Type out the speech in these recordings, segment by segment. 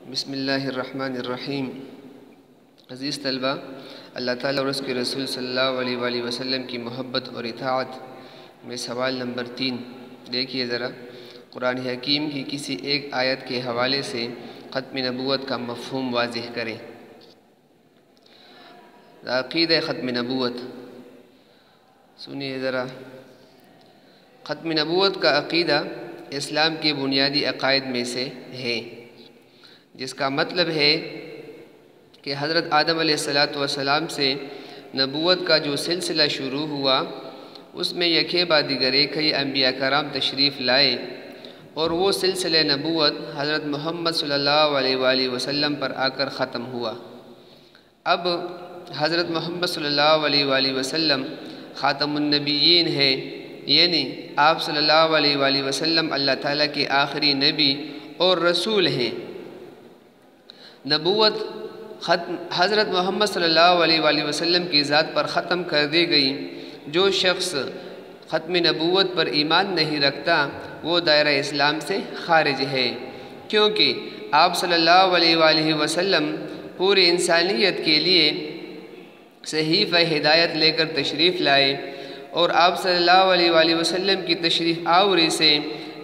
بسم اللہ الرحمن الرحیم۔ عزیز طلبہ، اللہ تعالیٰ اور اس کے رسول صلی اللہ علیہ وآلہ وسلم کی محبت اور اطاعت میں سوال نمبر 3 دیکھیے ذرا۔ قرآن حکیم کی کسی ایک آیت کے حوالے سے ختم نبوت کا مفہوم واضح کریں۔ عقیدہ ختم نبوت سنیے ذرا۔ ختم نبوت کا عقیدہ اسلام کے بنیادی عقائد میں سے ہے، جس کا مطلب ہے کہ حضرت آدم علیہ السلام سے نبوت کا جو سلسلہ شروع ہوا، اس میں یکے بعد دیگر کئی انبیاء کرام تشریف لائے، اور وہ سلسلہ نبوت حضرت محمد صلی اللہ علیہ وآلہ وسلم پر آ کر ختم ہوا۔ اب حضرت محمد صلی اللہ علیہ وآلہ وسلم خاتم النبیین ہے، یعنی آپ صلی اللہ علیہ وآلہ وسلم اللہ تعالیٰ کے آخری نبی اور رسول ہیں۔ نبوت حضرت محمد صلی اللہ علیہ وآلہ وسلم کی ذات پر ختم کر دی گئی۔ جو شخص ختم نبوت پر ایمان نہیں رکھتا وہ دائرہ اسلام سے خارج ہے، کیونکہ آپ صلی اللہ علیہ وآلہ وسلم پوری انسانیت کے لیے صحیفہ ہدایت لے کر تشریف لائے، اور آپ صلی اللہ علیہ وآلہ وسلم کی تشریف آوری سے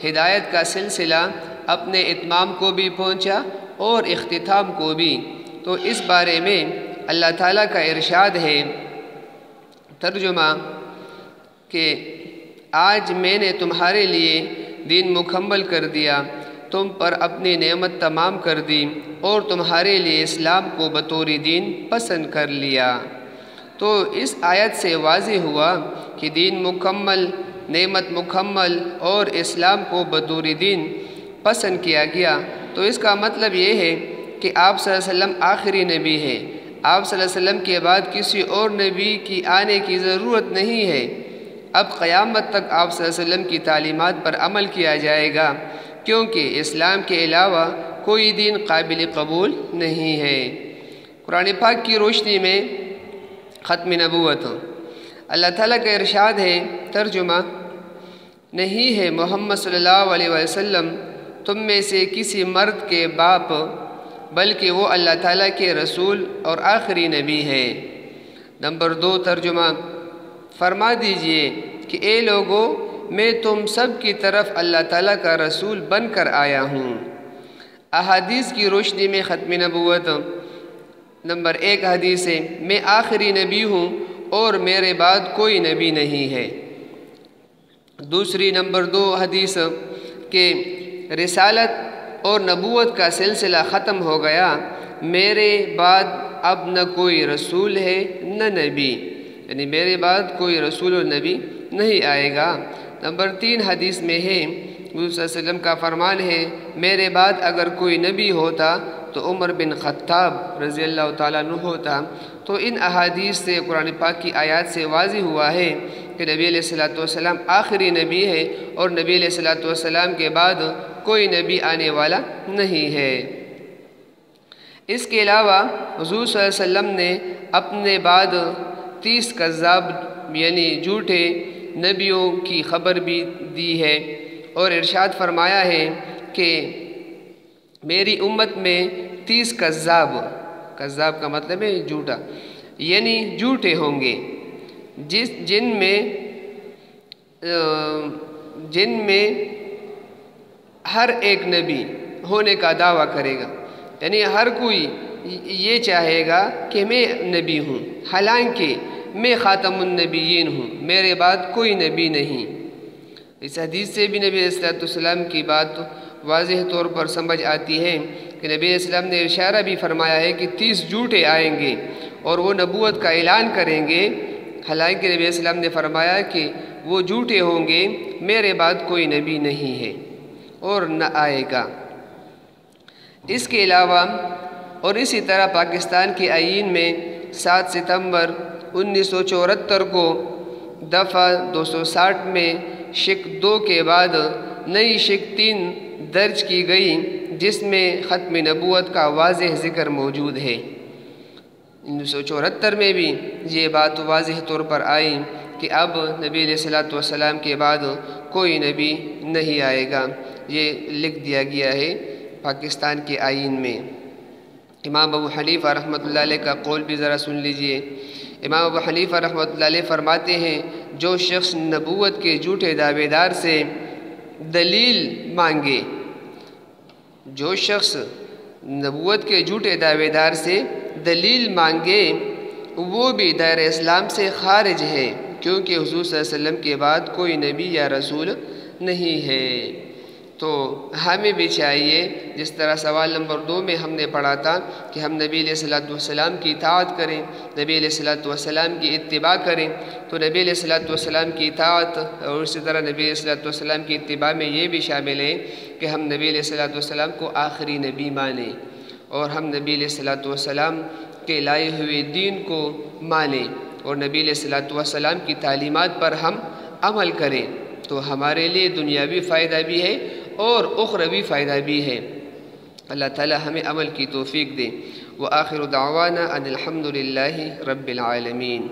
ہدایت کا سلسلہ اپنے اتمام کو بھی پہنچا اور اختتام کو بھی۔ تو اس بارے میں اللہ تعالیٰ کا ارشاد ہے، ترجمہ، کہ آج میں نے تمہارے لیے دین مکمل کر دیا، تم پر اپنی نعمت تمام کر دی، اور تمہارے لیے اسلام کو بطور دین پسند کر لیا۔ تو اس آیت سے واضح ہوا کہ دین مکمل، نعمت مکمل اور اسلام کو بطور دین پسند کیا گیا۔ تو اس کا مطلب یہ ہے کہ آپ صلی اللہ علیہ وسلم آخری نبی ہے۔ آپ صلی اللہ علیہ وسلم کے بعد کسی اور نبی کی آنے کی ضرورت نہیں ہے۔ اب قیامت تک آپ صلی اللہ علیہ وسلم کی تعلیمات پر عمل کیا جائے گا، کیونکہ اسلام کے علاوہ کوئی دین قابل قبول نہیں ہے۔ قرآن پاک کی روشنی میں ختم نبوت، اللہ تعالیٰ کا ارشاد ہے، ترجمہ، نہیں ہے محمد صلی اللہ علیہ وسلم تم میں سے کسی مرد کے باپ، بلکہ وہ اللہ تعالیٰ کے رسول اور آخری نبی ہے۔ نمبر 2 ترجمہ، فرما دیجئے کہ اے لوگو، میں تم سب کی طرف اللہ تعالیٰ کا رسول بن کر آیا ہوں۔ احادیث کی روشنی میں ختم نبوت، نمبر 1 حدیث ہے، میں آخری نبی ہوں اور میرے بعد کوئی نبی نہیں ہے۔ دوسری نمبر 2 حدیث کہ رسالت اور نبوت کا سلسلہ ختم ہو گیا، میرے بعد اب نہ کوئی رسول ہے نہ نبی، یعنی میرے بعد کوئی رسول اور نبی نہیں آئے گا۔ نمبر 3 حدیث میں ہے، حضور صلی اللہ علیہ وسلم کا فرمان ہے، میرے بعد اگر کوئی نبی ہوتا تو عمر بن خطاب رضی اللہ تعالیٰ عنہ ہوتا۔ تو ان احادیث سے، قرآن پاک کی آیات سے واضح ہوا ہے کہ نبی علیہ السلام آخری نبی ہے، اور نبی علیہ السلام کے بعد کوئی نبی آنے والا نہیں ہے۔ اس کے علاوہ حضور صلی اللہ علیہ وسلم نے اپنے بعد 30 کذاب یعنی جھوٹے نبیوں کی خبر بھی دی ہے، اور ارشاد فرمایا ہے کہ میری امت میں 30 کذاب کا مطلب ہے جھوٹا، یعنی جھوٹے ہوں گے، جن میں ہر ایک نبی ہونے کا دعویٰ کرے گا، یعنی ہر کوئی یہ چاہے گا کہ میں نبی ہوں، حالانکہ میں خاتم النبیین ہوں، میرے بعد کوئی نبی نہیں۔ اس حدیث سے بھی نبی علیہ السلام کی بات واضح طور پر سمجھ آتی ہے کہ نبی علیہ السلام نے اشارہ بھی فرمایا ہے کہ 30 جھوٹے آئیں گے اور وہ نبوت کا اعلان کریں گے، حالانکہ نبی علیہ السلام نے فرمایا کہ وہ جھوٹے ہوں گے، میرے بعد کوئی نبی نہیں ہے اور نہ آئے گا۔ اس کے علاوہ اور اسی طرح پاکستان کے آئین میں 7 ستمبر 1974 کو دفعہ 260 میں شق 2 کے بعد نئی شق 3 درج کی گئی، جس میں ختم نبوت کا واضح ذکر موجود ہے۔ 1974 میں بھی یہ بات واضح طور پر آئی کہ اب نبی علیہ السلام کے بعد کوئی نبی نہیں آئے گا، یہ لکھ دیا گیا ہے پاکستان کے آئین میں۔ امام ابو حنیفہ رحمۃ اللہ علیہ کا قول بھی ذرا سن لیجئے۔ امام ابو حنیفہ رحمۃ اللہ علیہ فرماتے ہیں جو شخص نبوت کے جھوٹے دعوے دار سے دلیل مانگے، جو شخص نبوت کے جھوٹے دعوے دار سے دلیل مانگے وہ بھی دائرہ اسلام سے خارج ہے، کیونکہ حضور صلی اللہ علیہ وسلم کے بعد کوئی نبی یا رسول نہیں ہے۔ تو ہمیں بھی چاہیے، جس طرح سوال نمبر 2 میں ہم نے پڑھا تھا کہ ہم نبی علیہ الصلوۃ والسلام کی اطاعت کریں، نبی علیہ الصلوۃ والسلام کی اتباع کریں، تو نبی علیہ الصلوۃ والسلام کی اطاعت اور اسی طرح نبی علیہ الصلوۃ والسلام کی اتباع میں یہ بھی شامل ہے کہ ہم نبی علیہ الصلوۃ والسلام کو آخری نبی مانیں، اور ہم نبی علیہ الصلوۃ والسلام کے لائے ہوئے دین کو مانیں، اور نبی علیہ الصلوۃ والسلام کی تعلیمات پر ہم عمل کریں، تو ہمارے لیے دنیاوی فائدہ بھی ہے اور اخروی فائدہ بھی ہے۔ اللہ تعالی ہمیں عمل کی توفیق دے۔ وآخر دعوانا ان الحمد للہ رب العالمین۔